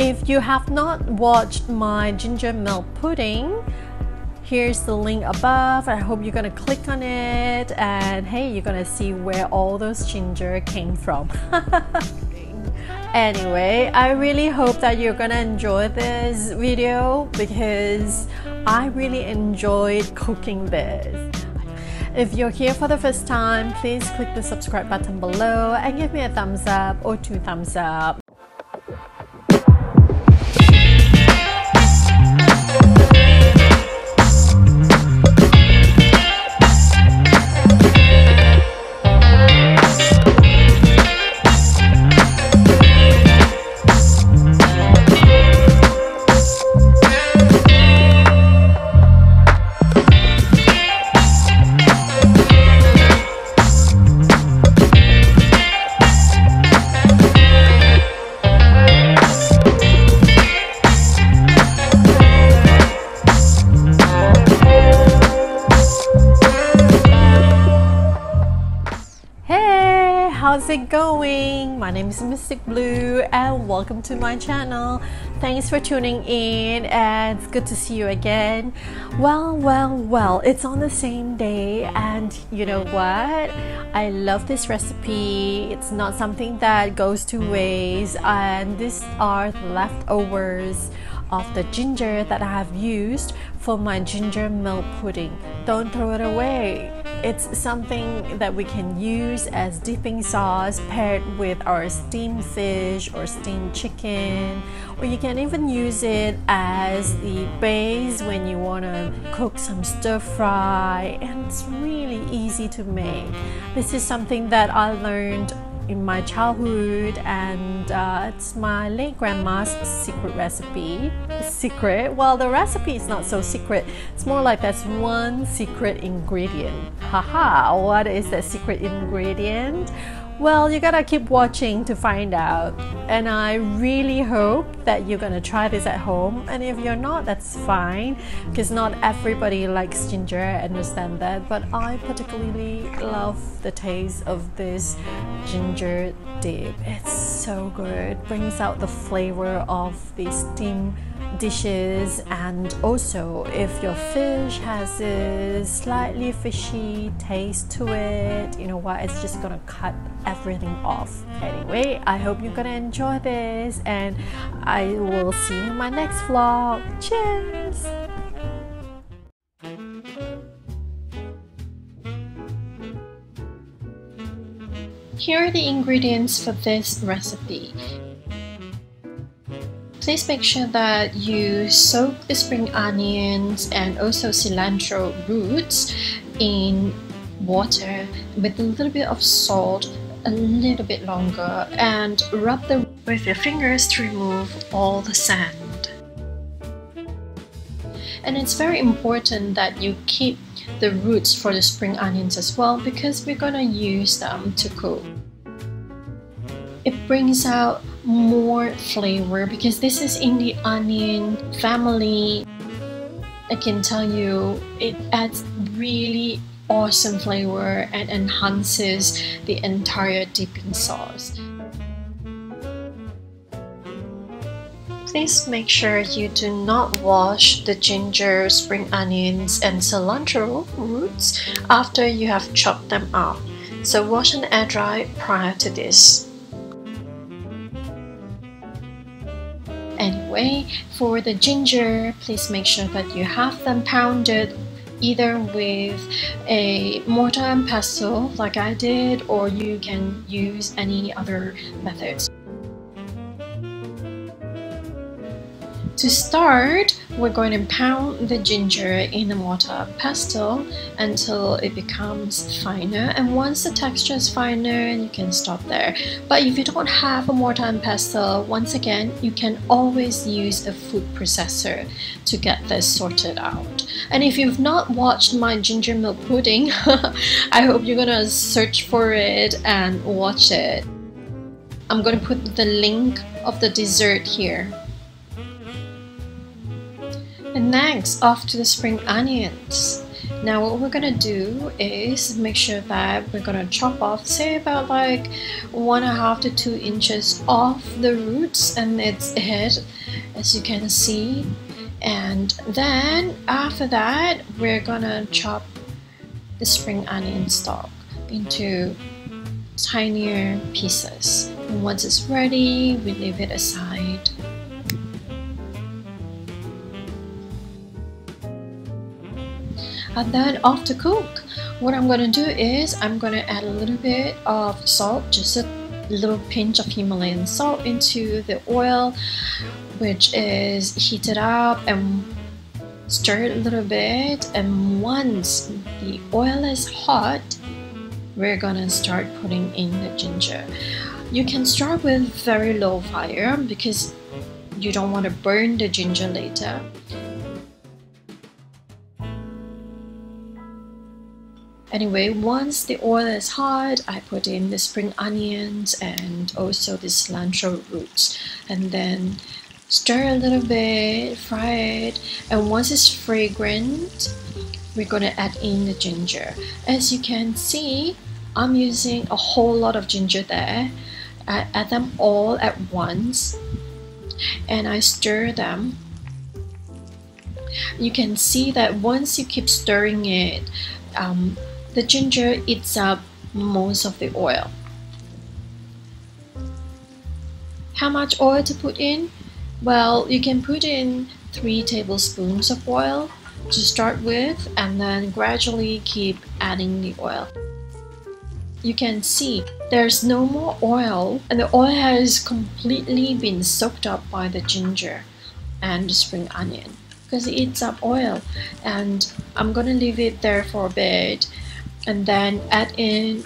If you have not watched my ginger milk pudding, here's the link above. I hope you're gonna click on it, and hey, you're gonna see where all those ginger came from. Anyway, I really hope that you're gonna enjoy this video because I really enjoyed cooking this. If you're here for the first time, please click the subscribe button below and give me a thumbs up or 2 thumbs up. How's it going? My name is mistyqbleu and welcome to my channel. Thanks for tuning in and it's good to see you again. Well, it's on the same day, and you know what? I love this recipe. It's not something that goes to waste, and these are the leftovers of the ginger that I have used for my ginger milk pudding. Don't throw it away. It's something that we can use as dipping sauce paired with our steamed fish or steamed chicken, or you can even use it as the base when you want to cook some stir fry, and it's really easy to make. This is something that I learned in my childhood, and it's my late grandma's secret recipe. Secret? Well, the recipe is not so secret. It's more like there's one secret ingredient. Haha, what is that secret ingredient? Well, you gotta keep watching to find out, and I really hope that you're gonna try this at home, and if you're not, that's fine, because not everybody likes ginger, I understand that, but I particularly love the taste of this ginger dip. It's so good, brings out the flavor of the steamed dishes, and also if your fish has a slightly fishy taste to it, you know what, it's just gonna cut everything off. Anyway, I hope you're gonna enjoy this, and I will see you in my next vlog. Cheers! Here are the ingredients for this recipe. Please make sure that you soak the spring onions and also cilantro roots in water with a little bit of salt, a little bit longer, and rub them with your fingers to remove all the sand. And it's very important that you keep the roots for the spring onions as well, because we're gonna use them to cook. It brings out more flavor because this is in the onion family. I can tell you it adds really awesome flavor and enhances the entire dipping sauce. Please make sure you do not wash the ginger, spring onions and cilantro roots after you have chopped them up. So wash and air dry prior to this. Anyway, for the ginger, please make sure that you have them pounded either with a mortar and pestle like I did, or you can use any other methods. To start, we're going to pound the ginger in a mortar and pestle until it becomes finer, and once the texture is finer, you can stop there. But if you don't have a mortar and pestle, once again, you can always use a food processor to get this sorted out. And if you've not watched my ginger milk pudding, I hope you're gonna search for it and watch it. I'm gonna put the link of the dessert here. And next, off to the spring onions. Now what we're gonna do is make sure that we're gonna chop off, say about like 1.5 to 2 inches off the roots and its head, as you can see. And then after that, we're gonna chop the spring onion stalk into tinier pieces. And once it's ready, we leave it aside. And then off to cook. What I'm gonna do is I'm gonna add a little bit of salt, just a little pinch of Himalayan salt into the oil, which is heated up, and stir it a little bit. And once the oil is hot, we're gonna start putting in the ginger. You can start with very low fire because you don't want to burn the ginger later. Anyway, once the oil is hot, I put in the spring onions and also the cilantro roots, and then stir a little bit, fry it, and once it's fragrant, we're gonna add in the ginger. As you can see, I'm using a whole lot of ginger there. I add them all at once and I stir them. You can see that once you keep stirring it, the ginger eats up most of the oil. How much oil to put in? Well, you can put in 3 tablespoons of oil to start with, and then gradually keep adding the oil. You can see there's no more oil, and the oil has completely been soaked up by the ginger and the spring onion because it eats up oil. And I'm gonna leave it there for a bit and then add in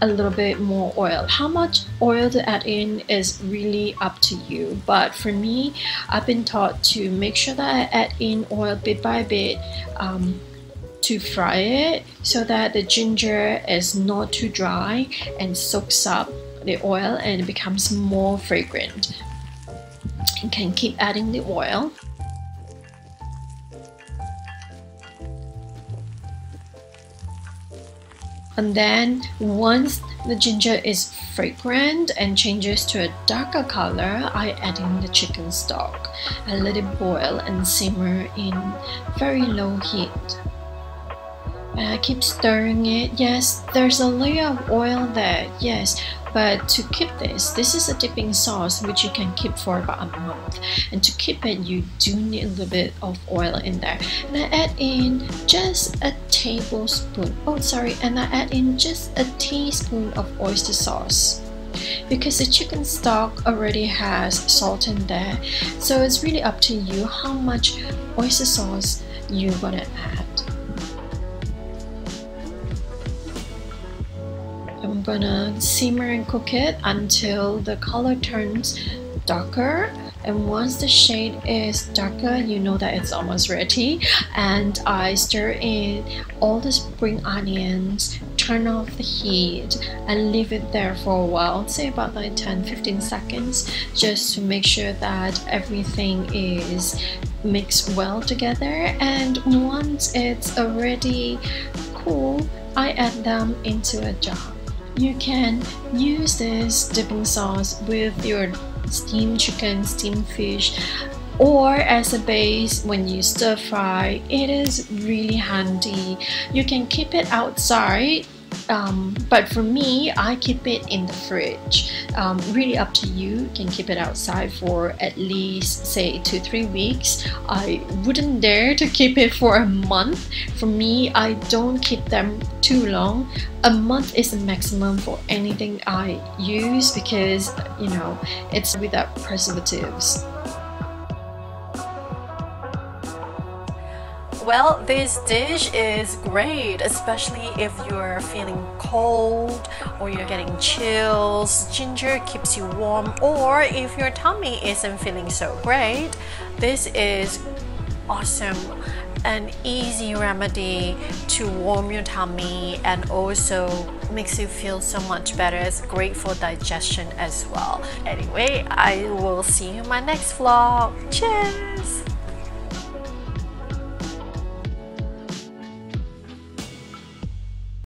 a little bit more oil. How much oil to add in is really up to you, but for me, I've been taught to make sure that I add in oil bit by bit to fry it so that the ginger is not too dry and soaks up the oil and it becomes more fragrant. You can keep adding the oil. And then once the ginger is fragrant and changes to a darker color, I add in the chicken stock and let it boil and simmer in very low heat. And I keep stirring it. Yes, there's a layer of oil there, yes, but to keep this is a dipping sauce which you can keep for about a month, and to keep it you do need a little bit of oil in there. And I add in just a tablespoon, and I add in just a teaspoon of oyster sauce because the chicken stock already has salt in there, so it's really up to you how much oyster sauce you're gonna add. I'm gonna simmer and cook it until the color turns darker, and once the shade is darker, you know that it's almost ready. And I stir in all the spring onions, turn off the heat and leave it there for a while, say about like 10-15 seconds, just to make sure that everything is mixed well together. And once it's already cool, I add them into a jar. You can use this dipping sauce with your steamed chicken, steamed fish, or as a base when you stir fry. It is really handy. You can keep it outside, but for me, I keep it in the fridge. Really up to you. You can keep it outside for at least say 2-3 weeks. I wouldn't dare to keep it for a month. For me, I don't keep them too long. A month is the maximum for anything I use because, you know, it's without preservatives. Well, this dish is great, especially if you're feeling cold or you're getting chills. Ginger keeps you warm, or if your tummy isn't feeling so great, this is awesome. An easy remedy to warm your tummy and also makes you feel so much better. It's great for digestion as well. Anyway, I will see you in my next vlog. Cheers!